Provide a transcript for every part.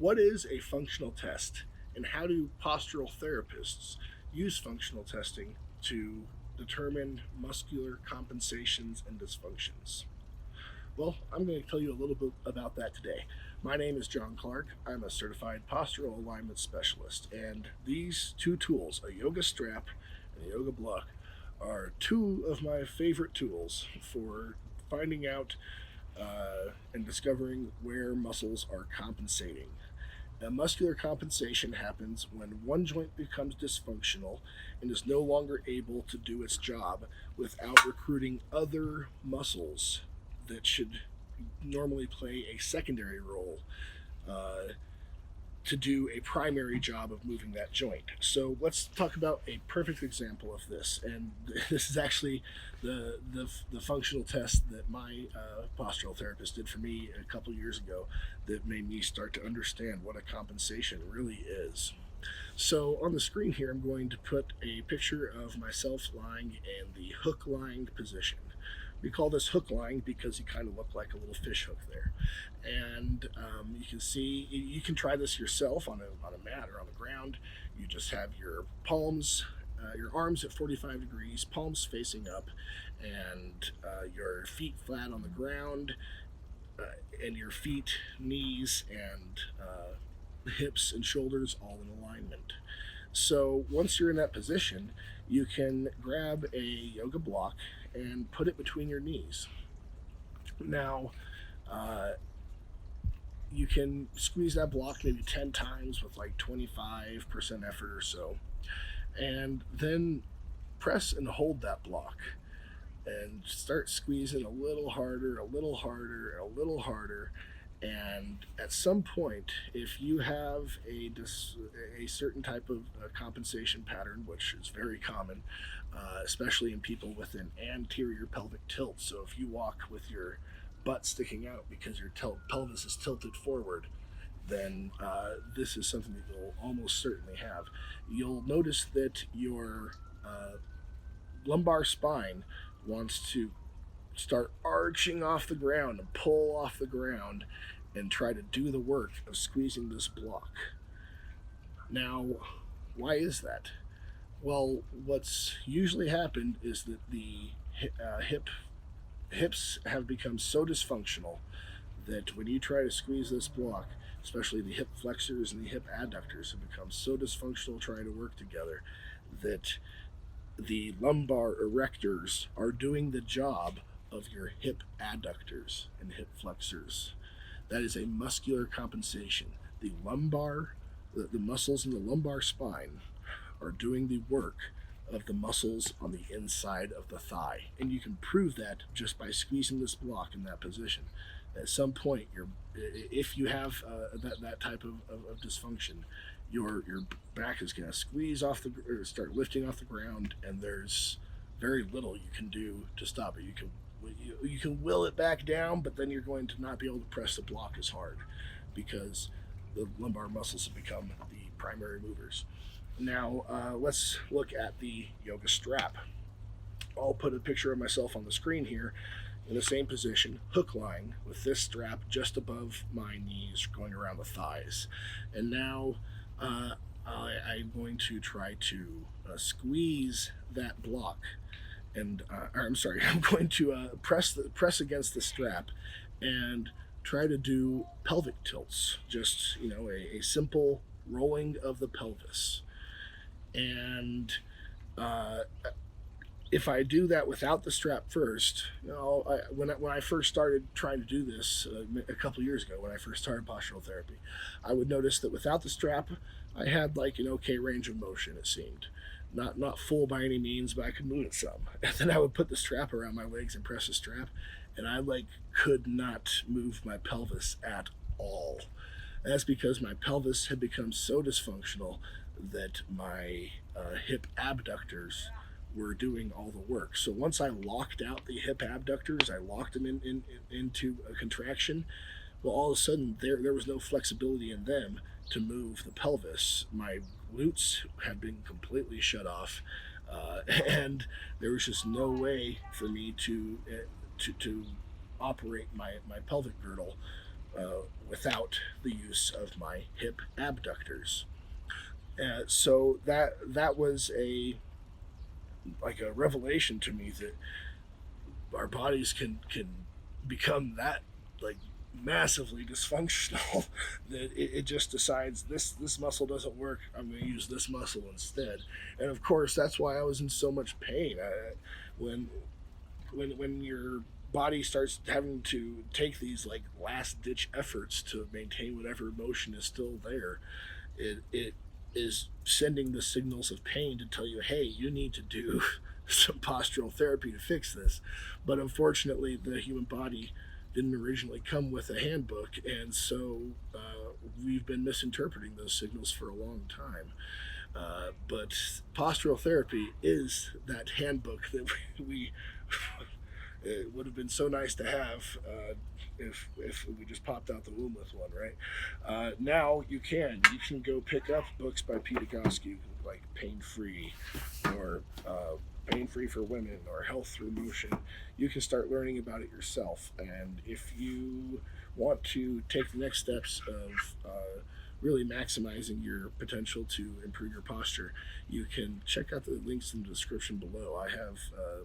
What is a functional test, and how do postural therapists use functional testing to determine muscular compensations and dysfunctions? Well, I'm going to tell you a little bit about that today. My name is John Clark. I'm a certified postural alignment specialist, and these two tools, a yoga strap and a yoga block, are two of my favorite tools for finding out and discovering where muscles are compensating. A muscular compensation happens when one joint becomes dysfunctional and is no longer able to do its job without recruiting other muscles that should normally play a secondary role uh, to do a primary job of moving that joint. So let's talk about a perfect example of this. And this is actually the functional test that my postural therapist did for me a couple years ago that made me start to understand what a compensation really is. So on the screen here, I'm going to put a picture of myself lying in the hook lying position. We call this hook lying because you kind of look like a little fish hook there. And you can see, you can try this yourself on a mat or on the ground. You just have your palms, your arms at 45 degrees, palms facing up, and your feet flat on the ground, and your feet, knees, and hips and shoulders all in alignment. So once you're in that position, you can grab a yoga block and put it between your knees. Now, uh, you can squeeze that block maybe 10 times with like 25% effort or so, and then press and hold that block and start squeezing a little harder, a little harder, a little harder. And at some point, if you have a certain type of compensation pattern, which is very common, especially in people with an anterior pelvic tilt, so if you walk with your butt sticking out because your pelvis is tilted forward, then this is something that you'll almost certainly have. You'll notice that your lumbar spine wants to start arching off the ground and pull off the ground and try to do the work of squeezing this block. Now, why is that? Well, what's usually happened is that the hips have become so dysfunctional that when you try to squeeze this block, especially the hip flexors and the hip adductors have become so dysfunctional trying to work together that the lumbar erectors are doing the job of your hip adductors and hip flexors. That is a muscular compensation. The muscles in the lumbar spine are doing the work of the muscles on the inside of the thigh. And you can prove that just by squeezing this block in that position. At some point, if you have that type of dysfunction, your back is going to squeeze off or start lifting off the ground, and there's very little you can do to stop it. You can will it back down, but then you're going to not be able to press the block as hard because the lumbar muscles have become the primary movers. Now, let's look at the yoga strap. I'll put a picture of myself on the screen here in the same position, hook lying, with this strap just above my knees going around the thighs. And now I'm going to try to squeeze that block. I'm sorry, I'm going to press against the strap and try to do pelvic tilts, just a simple rolling of the pelvis. And uh, if I do that without the strap first, when I first started trying to do this a couple years ago, when I first started postural therapy, I would notice that without the strap, I had like an okay range of motion. It seemed not full by any means, but I could move it some. And then I would put the strap around my legs and press the strap, and I like could not move my pelvis at all. That's because my pelvis had become so dysfunctional that my hip abductors were doing all the work. So once I locked out the hip abductors, I locked them into a contraction. Well, all of a sudden, there was no flexibility in them to move the pelvis. My glutes had been completely shut off, and there was just no way for me to operate my pelvic girdle without the use of my hip abductors. So that was a revelation to me that our bodies can become that like massively dysfunctional that it just decides this muscle doesn't work. I'm going to use this muscle instead. And of course, that's why I was in so much pain. When when your body starts having to take these like last ditch efforts to maintain whatever motion is still there, it is sending the signals of pain to tell you, hey, you need to do some postural therapy to fix this. But unfortunately, the human body didn't originally come with a handbook, and so we've been misinterpreting those signals for a long time. But postural therapy is that handbook that we it would have been so nice to have if we just popped out the womb with one, right? Now you can go pick up books by Peter Gosky like Pain Free or Pain Free for Women or Health Through Motion. You can start learning about it yourself, and if you want to take the next steps of really maximizing your potential to improve your posture, you can check out the links in the description below. I have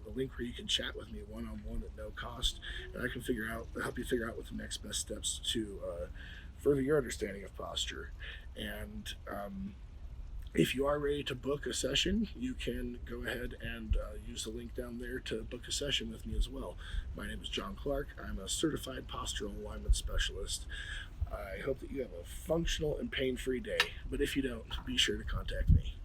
the link where you can chat with me one on one at no cost, and I can help you figure out what the next best steps to further your understanding of posture. And if you are ready to book a session, you can go ahead and use the link down there to book a session with me as well. My name is John Clark. I'm a certified postural alignment specialist. I hope that you have a functional and pain-free day, but if you don't, be sure to contact me.